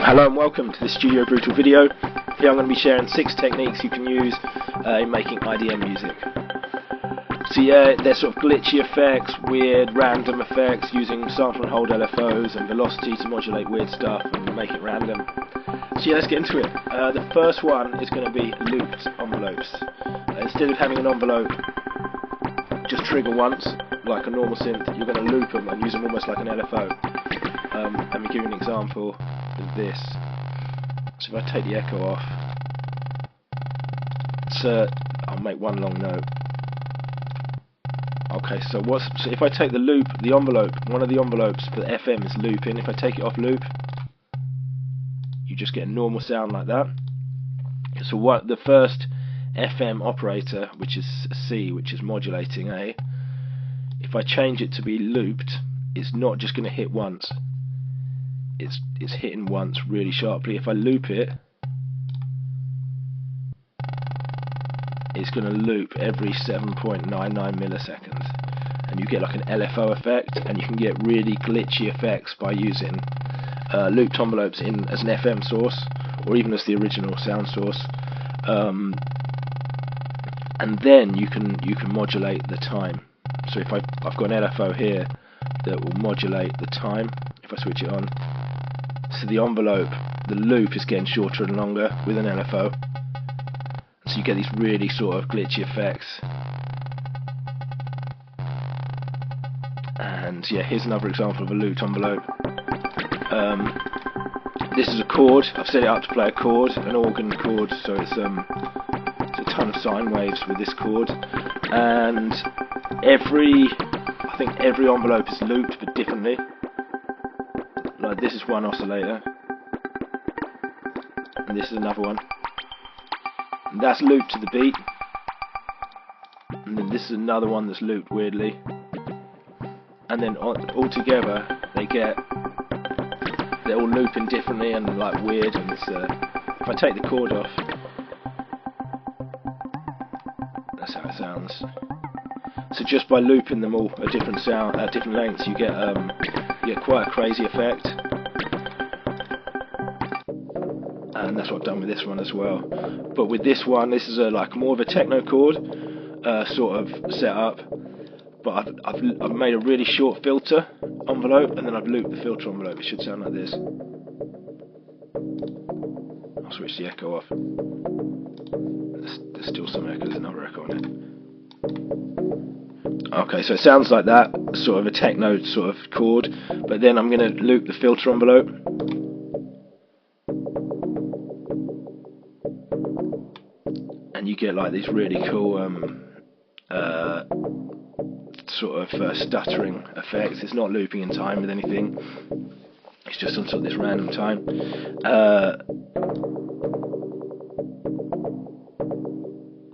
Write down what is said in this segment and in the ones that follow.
Hello and welcome to this Studio Brutal video. Here I'm going to be sharing 6 techniques you can use in making IDM music. So yeah, there's sort of glitchy effects, weird random effects using sample and hold LFOs and velocity to modulate weird stuff and make it random. So yeah, let's get into it. The first one is going to be looped envelopes. Instead of having an envelope just trigger once, like a normal synth, you're going to loop them and use them almost like an LFO. Let me give you an example of this. So if I take the echo off, I'll make one long note. Okay, so if I take the loop, the envelope, one of the envelopes for the FM is looping. If I take it off loop, you just get a normal sound like that. So what the first FM operator, which is a C, which is modulating A, if I change it to be looped, it's not just going to hit once. It's hitting once really sharply. If I loop it, it's going to loop every 7.99 milliseconds, and you get like an LFO effect, and you can get really glitchy effects by using looped envelopes as an FM source, or even as the original sound source. And then you can modulate the time. So if I've got an LFO here that will modulate the time if I switch it on. So the envelope, the loop is getting shorter and longer with an LFO. So you get these really sort of glitchy effects. And yeah, here's another example of a looped envelope. This is a chord. I've set it up to play a chord, an organ chord, so it's a ton of sine waves with this chord. And I think every envelope is looped but differently. Like this is one oscillator, and this is another one. And that's looped to the beat. And then this is another one that's looped weirdly. And then all together they're all looping differently and like weird. And it's, if I take the chord off, that's how it sounds. So just by looping them all at different sound, at different lengths, you get quite a crazy effect. And that's what I've done with this one as well. But with this one, this is like more of a techno chord sort of setup. But I've made a really short filter envelope, and then I've looped the filter envelope. It should sound like this. I'll switch the echo off. There's still some echo. There's another echo on it. Okay, so it sounds like that, sort of a techno sort of chord, but then I'm going to loop the filter envelope. And you get like these really cool sort of stuttering effects. It's not looping in time with anything, it's just on sort of this random time.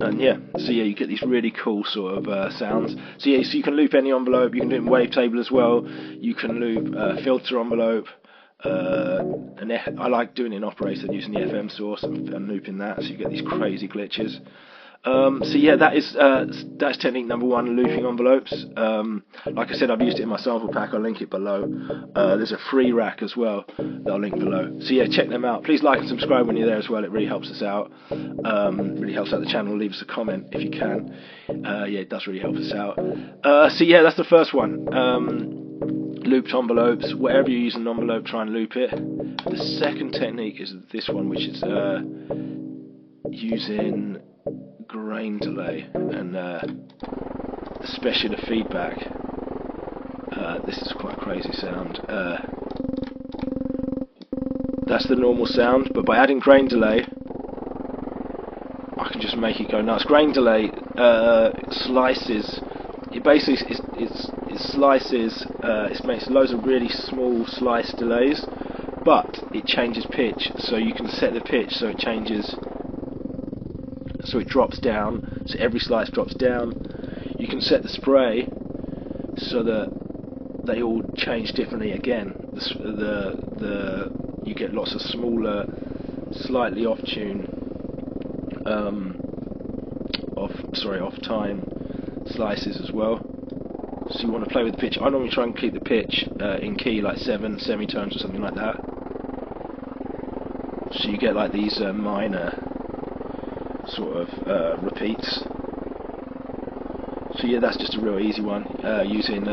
And yeah, so yeah, you get these really cool sort of sounds. So yeah, so you can loop any envelope. You can do it in wavetable as well. You can loop filter envelope. I like doing it in operator using the FM source and looping that, so you get these crazy glitches. So yeah, that's technique number 1, looping envelopes. Like I said, I've used it in my sample pack. I'll link it below. There's a free rack as well that I'll link below. So yeah, check them out. Please like and subscribe when you're there as well. It really helps us out. Really helps out the channel. Leave us a comment if you can. Yeah, it does really help us out. So yeah, that's the first one. Looped envelopes. Wherever you're using an envelope, try and loop it. The second technique is this one, which is using grain delay, and especially the feedback. This is quite a crazy sound. That's the normal sound, but by adding grain delay, I can just make it go nuts. Grain delay slices. It basically it slices. It makes loads of really small slice delays, but it changes pitch. So you can set the pitch so it changes. So it drops down, so every slice drops down. You can set the spray so that they all change differently again. You get lots of smaller, slightly off tune, off time slices as well. So you want to play with the pitch. I normally try and keep the pitch in key, like 7 semitones or something like that. So you get like these minor sort of repeats. So yeah, that's just a real easy one, using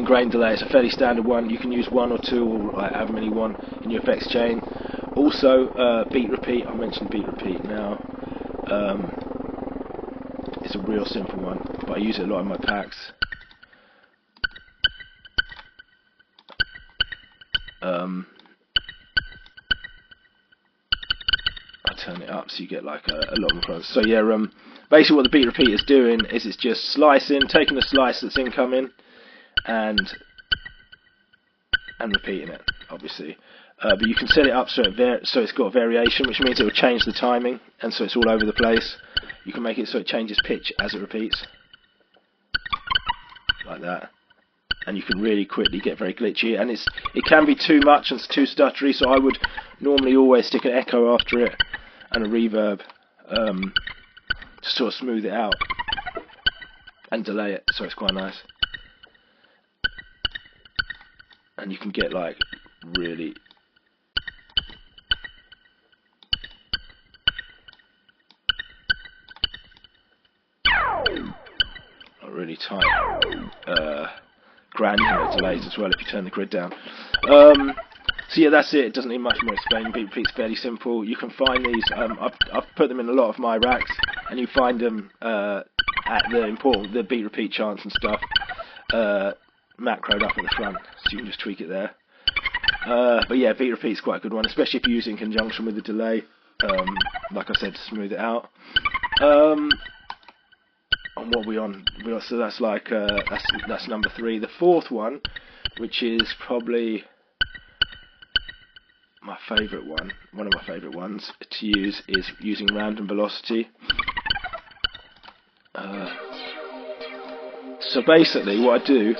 grain delay. It's a fairly standard one. You can use one or two, or like however many you want in your effects chain. Also, beat repeat. I mentioned beat repeat now. It's a real simple one, but I use it a lot in my packs. I turn it up so you get like a lot more close. So yeah, basically what the beat repeat is doing is it's just slicing, taking the slice that's incoming, and repeating it, obviously. But you can set it up so it's got a variation, which means it will change the timing, and so it's all over the place. You can make it so it changes pitch as it repeats, like that. And you can really quickly get very glitchy, and it can be too much and it's too stuttery, so I would normally always stick an echo after it and a reverb to sort of smooth it out and delay it, so it's quite nice. And you can get like really tight granular delays as well if you turn the grid down. So yeah, that's it. It doesn't need much more explaining. Beat repeat's fairly simple. You can find these. I've put them in a lot of my racks, and you find them at the beat repeat chants and stuff macroed up at the front, so you can just tweak it there. But yeah, beat repeat's quite a good one, especially if you use it in conjunction with the delay. Like I said, to smooth it out. And what are we on? So that's like that's number 3. The fourth one, which is probably my favourite one, one of my favourite ones to use, is using random velocity. So basically, what I do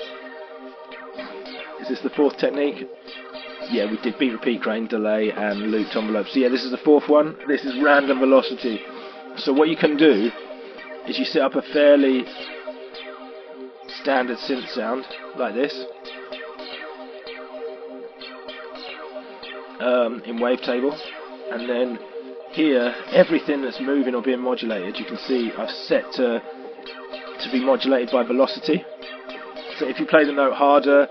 is this the fourth technique. Yeah, we did beat, repeat, grain, delay, and looped envelope. So yeah, this is the fourth one. This is random velocity. So what you can do is you set up a fairly standard synth sound like this in wavetable, and then here everything that's moving or being modulated, you can see I've set to be modulated by velocity. So if you play the note harder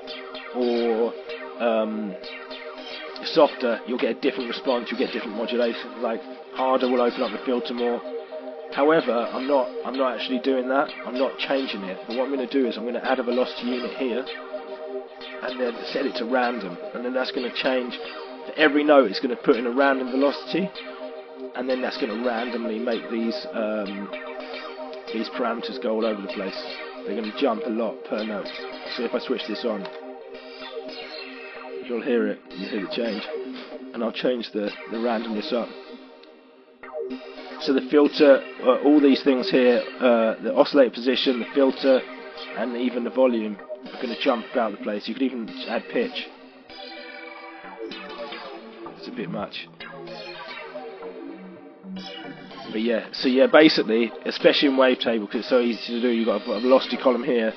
or softer, you'll get a different response, you'll get different modulation. Like harder will open up the filter more. However, I'm not actually doing that. I'm not changing it. But what I'm going to do is I'm going to add a velocity unit here, and then set it to random, and then that's going to change. For every note, it's going to put in a random velocity, and then that's going to randomly make these parameters go all over the place. They're going to jump a lot per note. So if I switch this on, you'll hear it. You'll hear the change, and I'll change the randomness up. So the filter, all these things here, the oscillator position, the filter, and even the volume are going to jump about the place. You could even add pitch. It's a bit much. But yeah, so yeah, basically, especially in wavetable, because it's so easy to do, you've got a velocity column here.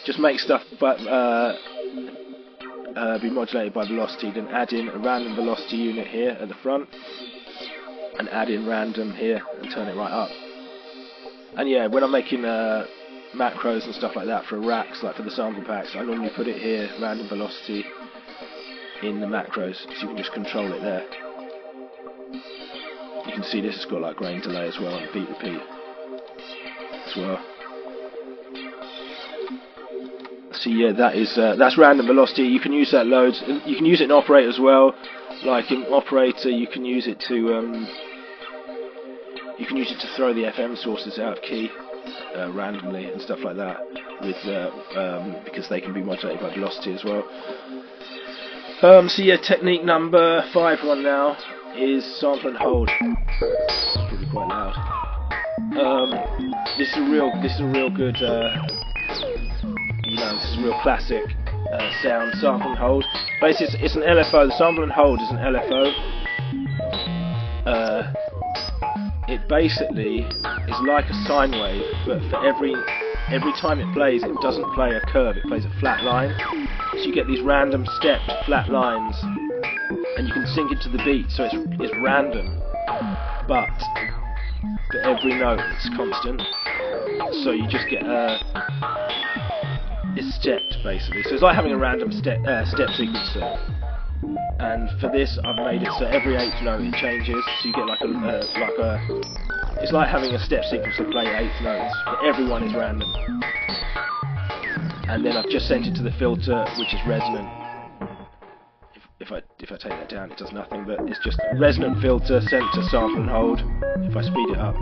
Just make stuff be modulated by velocity, then add in a random velocity unit here at the front, and add in random here and turn it right up. And yeah, when I'm making macros and stuff like that for racks, like for the sample packs, I normally put it here, random velocity, in the macros, so you can just control it there. You can see this has got like grain delay as well, and beat repeat as well. So yeah, that's random velocity. You can use that loads. You can use it in operator as well. Like in operator, you can use it to throw the FM sources out of key randomly and stuff like that, with because they can be modulated by velocity as well. So yeah, technique number 5 one now is sample and hold. It's probably quite loud. This is a real good. This is a real classic sound, sample and hold. Basically, it's an LFO. The sample and hold is an LFO. It basically is like a sine wave, but for every time it plays, it doesn't play a curve. It plays a flat line. So you get these random stepped flat lines and you can sync it to the beat, so it's random, but for every note it's constant. So you just get it's stepped basically. So it's like having a random step sequencer. And for this, I've made it so every 8th note it changes. So you get like a it's like having a step sequencer play 8th notes, but everyone is random. And then I've just sent it to the filter, which is resonant. If I take that down, it does nothing, but it's just a resonant filter sent to sample and hold. If I speed it up,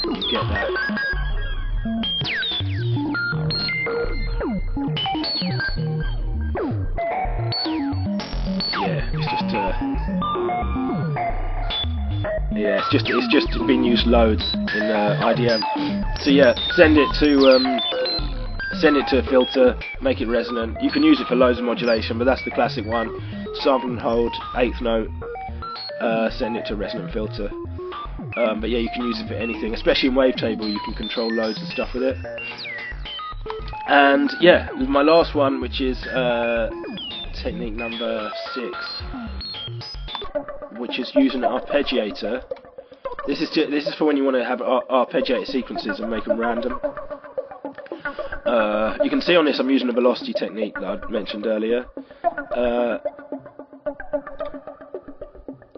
you get that. Yeah, it's just been used loads in IDM. So yeah, send it to a filter, make it resonant. You can use it for loads of modulation, but that's the classic one. Sample and hold, 8th note, send it to a resonant filter. But yeah, you can use it for anything, especially in wavetable. You can control loads of stuff with it. And yeah, my last one, which is technique number 6, which is using an arpeggiator. This is for when you want to have arpeggiated sequences and make them random. You can see on this I'm using a velocity technique that I mentioned earlier.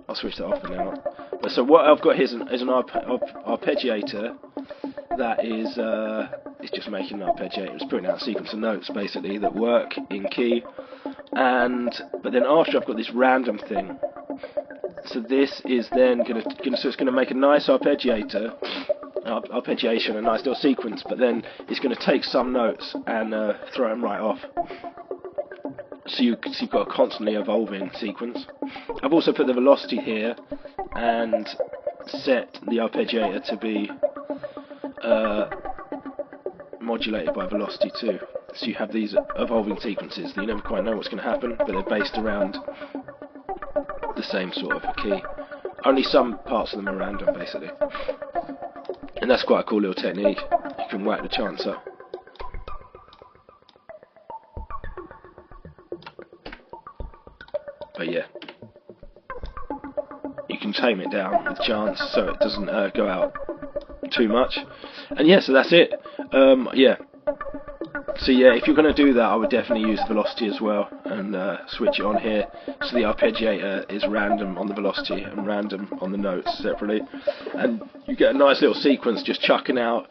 I'll switch that off now. So what I've got here is an arpeggiator that is it's just making an arpeggiator. It's putting out a sequence of notes basically that work in key. But then after I've got this random thing. So this is then it's going to make a nice arpeggiation, a nice little sequence, but then it's going to take some notes and throw them right off. So you've got a constantly evolving sequence. I've also put the velocity here and set the arpeggiator to be modulated by velocity too. So you have these evolving sequences that you never quite know what's going to happen, but they're based around the same sort of key. Only some parts of them are random basically. And that's quite a cool little technique. You can whack the chance up. But yeah, you can tame it down with chance so it doesn't go out too much. And yeah, so that's it. Yeah. So yeah, if you're going to do that, I would definitely use velocity as well and switch it on here. So the arpeggiator is random on the velocity and random on the notes separately. And you get a nice little sequence just chucking out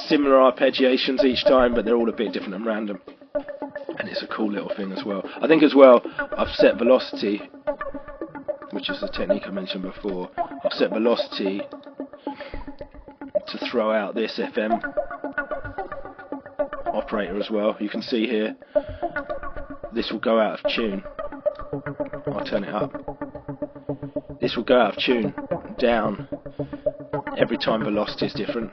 similar arpeggiations each time, but they're all a bit different and random. And it's a cool little thing as well. I think as well, I've set velocity, which is the technique I mentioned before. I've set velocity to throw out this FM operator as well. You can see here, this will go out of tune. I'll turn it up. This will go out of tune, down, every time velocity is different.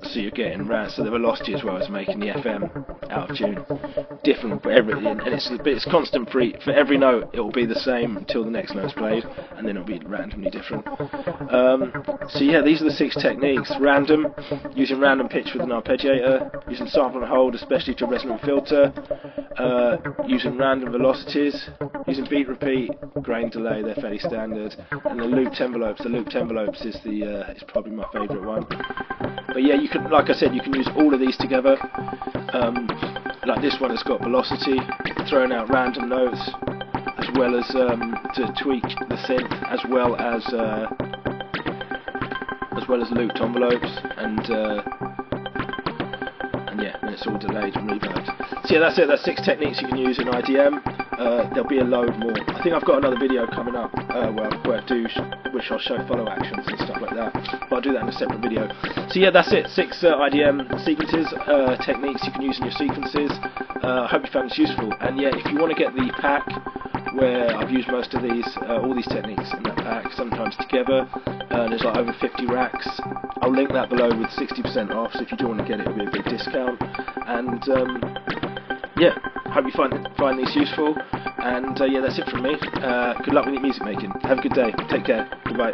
So you're getting so the velocity as well is making the FM out of tune, different for every, and it's constant for every note. It will be the same until the next note's played, and then it'll be randomly different. So yeah, these are the 6 techniques: random, using random pitch with an arpeggiator, using sample and hold, especially to a resonant filter, using random velocities, using beat repeat, grain delay. They're fairly standard, and the looped envelopes. The looped envelopes is is probably my favourite one. But yeah, you can, like I said, you can use all of these together. Like this one has got velocity, throwing out random notes, as well as to tweak the synth, as well as looped envelopes, and yeah, and it's all delayed and reverbed. So yeah, that's it. That's 6 techniques you can use in IDM. There'll be a load more. I think I've got another video coming up which I'll show follow actions and stuff like that, but I'll do that in a separate video. So yeah, that's it. 6 IDM sequences, techniques you can use in your sequences. I hope you found this useful. And yeah, if you want to get the pack where I've used most of these, all these techniques in that pack, sometimes together, there's like over 50 racks. I'll link that below with 60% off, so if you do want to get it, it'll be a big discount. And yeah, hope you find these useful. And yeah, that's it from me. Good luck with your music making. Have a good day. Take care. Goodbye.